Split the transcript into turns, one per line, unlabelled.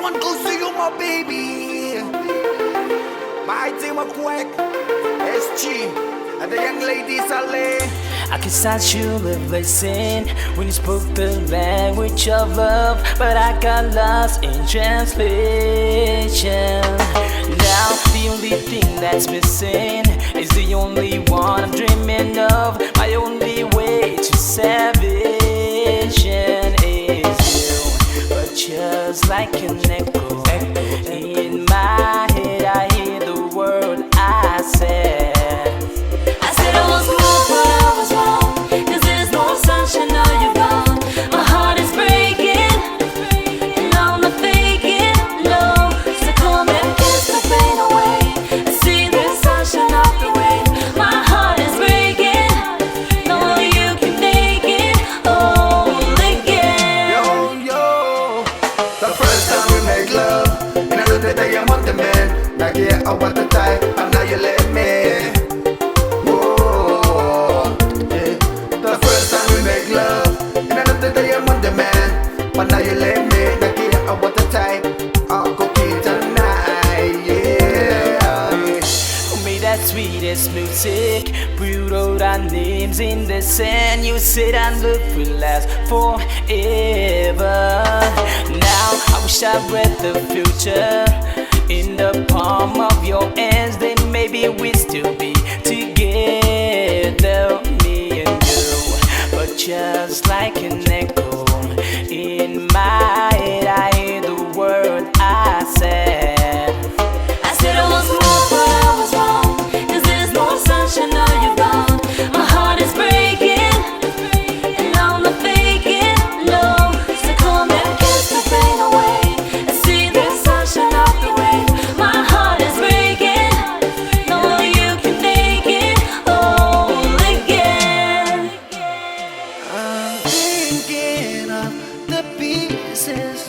one goes to you, my baby. My team of Quack, SG, and the young ladies are late.
I guess I should have listened when you spoke the language of love, but I got lost in translation. Now the only thing that's missing is the only one I'm dreaming of. My only way to salvation is you, but just like an echo in my head, I hear the word I said.
I said I was good, but I was wrong, 'cause there's no sunshine, now you're gone. My heart is breaking, and I'm not faking, no. So come and kiss the pain away, and see the sunshine of the way. My heart is breaking, no, you can make it whole again.
Yo, yo, the first time we make love, and I know that I am on the man. Like, yeah, I want the type, and now you let me. But now you let me, like yeah, I want the type. I'll go keep tonight, yeah.
Who made that sweetest music? We wrote our names in the sand. You said our love will last forever. Now I wish I read the future in the palm of your hands. Then maybe we'd still be together, me and you. But just like an echo in my head, I hear the word I said.
I said I was good, but I was wrong, 'cause there's no sunshine, now you're gone. My heart is breaking, and I'm not faking, no. So come and kiss the pain away, and see the sunshine of the way. My heart is breaking, no, you can make it whole again.
I'm thinking of the pieces